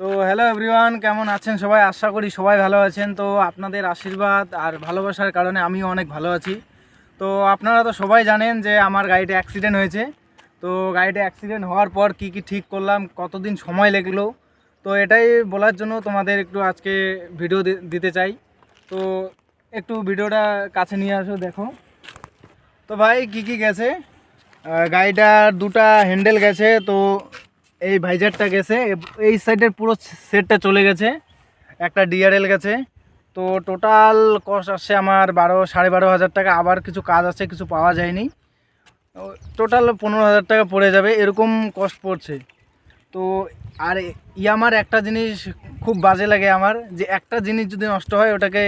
তো hello everyone, কেমন আছেন সবাই? আশা করি সবাই ভালো আছেন। তো আপনাদের আশীর্বাদ আর ভালোবাসার কারণে আমিও অনেক ভালো আছি। তো আপনারা তো সবাই জানেন যে আমার গাড়িতে অ্যাক্সিডেন্ট হয়েছে। তো গাড়িতে অ্যাক্সিডেন্ট হওয়ার পর কি কি ঠিক করলাম, কতদিন সময় লাগলো, তো এটাই বলার জন্য তোমাদের একটু আজকে ভিডিও দিতে চাই। তো একটু ভিডিওটা কাছে নিয়ে আসো, দেখো। তো ভাই কি কি গেছে, গাড়িটার দুটা হ্যান্ডেল গেছে, তো এই ভাইজারটা গেছে, এই সাইডের পুরো সেটটা চলে গেছে, একটা ডিআরএল গেছে। তো টোটাল কস্ট আসছে আমার 12,500 টাকা। আবার কিছু কাজ আছে, কিছু পাওয়া যায়নি। টোটাল 15,000 টাকা পড়ে যাবে, এরকম কস্ট পড়ছে। তো আর ইয়ামার একটা জিনিস খুব বাজে লাগে আমার, যে একটা জিনিস যদি নষ্ট হয় ওটাকে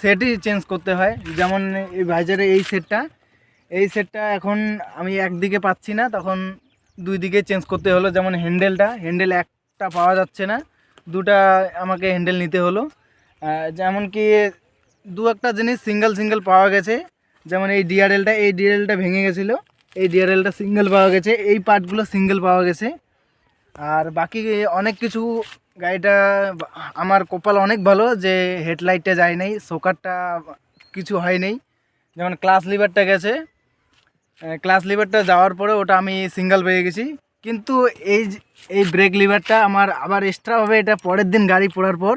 সেটই চেঞ্জ করতে হয়। যেমন এই ভাইজারের এই সেটটা এখন আমি একদিকে পাচ্ছি না, তখন দুই দিকে চেঞ্জ করতে হলো। যেমন হ্যান্ডেল একটা পাওয়া যাচ্ছে না, দুটা আমাকে হ্যান্ডেল নিতে হলো। যেমন কি দু একটা জিনিস সিঙ্গেল পাওয়া গেছে। যেমন এই ডিআরএলটা ভেঙে গেছিলো, এই ডিআরএলটা সিঙ্গেল পাওয়া গেছে, এই পার্টগুলো সিঙ্গেল পাওয়া গেছে। আর বাকি অনেক কিছু, গাড়িটা আমার কপাল অনেক ভালো যে হেডলাইটটা যায় নাই, শোকারটা কিছু হয় নাই। যেমন ক্লাস লিভারটা গেছে, ক্লাস লিভারটা যাওয়ার পরে ওটা আমি সিঙ্গেল পেয়ে গেছি। কিন্তু এই ব্রেক লিভারটা আমার আবার এক্সট্রাভাবে, এটা পরের দিন গাড়ি পড়ার পর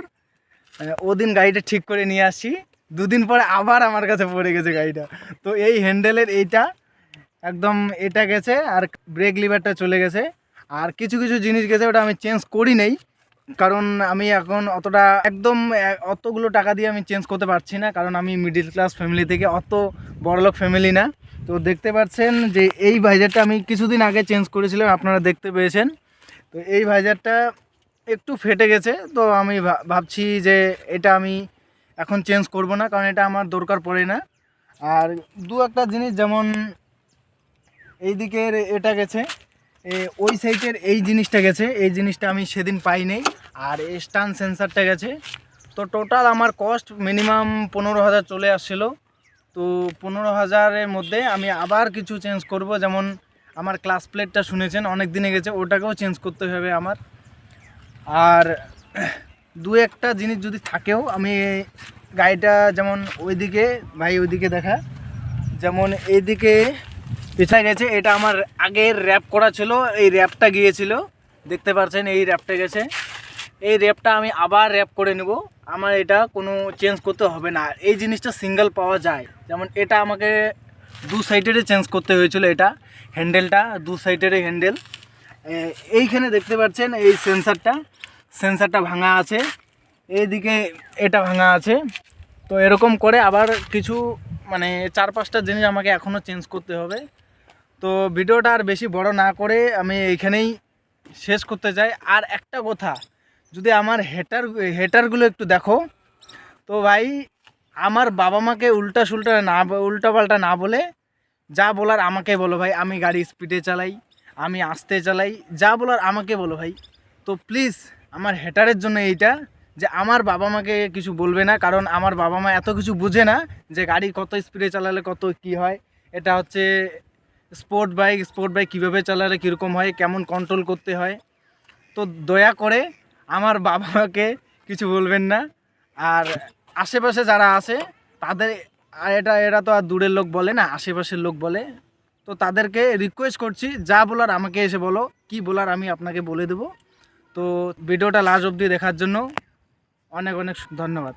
ওদিন গাড়িটা ঠিক করে নিয়ে আসছি, দুদিন পরে আবার আমার কাছে পড়ে গেছে গাড়িটা। তো এই হ্যান্ডেলের এইটা একদম এটা গেছে, আর ব্রেক লিভারটা চলে গেছে। আর কিছু কিছু জিনিস গেছে, ওটা আমি চেঞ্জ করি নেই, কারণ আমি এখন অতটা একদম অতগুলো টাকা দিয়ে আমি চেঞ্জ করতে পারছি না, কারণ আমি মিডিল ক্লাস ফ্যামিলি থেকে, অত বড়লোক ফ্যামিলি না। তো দেখতে পাচ্ছেন যে এই ভাইজারটা আমি কিছুদিন আগে চেঞ্জ করেছিলাম, আপনারা দেখতে পেয়েছেন। তো এই ভাইজারটা একটু ফেটে গেছে, তো আমি ভাবছি যে এটা আমি এখন চেঞ্জ করব না, কারণ এটা আমার দরকার পড়ে না। আর দু একটা জিনিস, যেমন এই দিকের এটা গেছে, ওই সাইডের এই জিনিসটা গেছে, এই জিনিসটা আমি সেদিন পাই নাই। আর এই স্টান সেন্সারটা গেছে। তো টোটাল আমার কস্ট মিনিমাম 15,000 চলে আসছিলো। তো 15,000-এর মধ্যে আমি আবার কিছু চেঞ্জ করব। যেমন আমার ক্লাস প্লেটটা শুনেছেন অনেক দিনে গেছে, ওটাকেও চেঞ্জ করতে হবে আমার। আর দু একটা জিনিস যদি থাকেও, আমি গাড়িটা যেমন ওইদিকে দেখা, যেমন এইদিকে পিছায় গেছে, এটা আমার আগের র্যাপ করা ছিল, এই র্যাপটা গিয়েছিল, দেখতে পাচ্ছেন এই র্যাপটা গেছে। এই র্যাপটা আমি আবার র্যাপ করে নেব, আমার এটা কোনো চেঞ্জ করতে হবে না। এই জিনিসটা সিঙ্গেল পাওয়া যায়, যেমন এটা আমাকে দু সাইডেরই চেঞ্জ করতে হয়েছিল। এটা হ্যান্ডেলটা দু সাইডেরই হ্যান্ডেল। এইখানে দেখতে পাচ্ছেন এই সেন্সারটা ভাঙা আছে, এইদিকে এটা ভাঙা আছে। তো এরকম করে আবার কিছু, মানে 4-5টা জিনিস আমাকে এখনও চেঞ্জ করতে হবে। তো ভিডিওটা আর বেশি বড় না করে আমি এইখানেই শেষ করতে চাই। আর একটা কথা, যদি আমার হেটারগুলো একটু দেখো, তো ভাই আমার বাবা মাকে উল্টাপাল্টা না বলে, যা বলার আমাকে বলো ভাই। আমি গাড়ি স্পিডে চালাই, আমি আস্তে চালাই, যা বলার আমাকে বলো ভাই। তো প্লিজ আমার হেটারের জন্য এইটা, যে আমার বাবা মাকে কিছু বলবে না, কারণ আমার বাবা মা এত কিছু বুঝে না যে গাড়ি কত স্পিডে চালালে কত কি হয়। এটা হচ্ছে স্পোর্ট বাইক কীভাবে চালালে কীরকম হয়, কেমন কন্ট্রোল করতে হয়। তো দয়া করে আমার বাবা মাকে কিছু বলবেন না। আর আশেপাশে যারা আছে তাদের, আর এরা তো আর দূরের লোক বলে না, আশেপাশের লোক বলে। তো তাদেরকে রিকোয়েস্ট করছি, যা বলার আমাকে এসে বলো, কি বলার আমি আপনাকে বলে দেবো। তো ভিডিওটা লাস্ট অবধি দেখার জন্য অনেক অনেক ধন্যবাদ।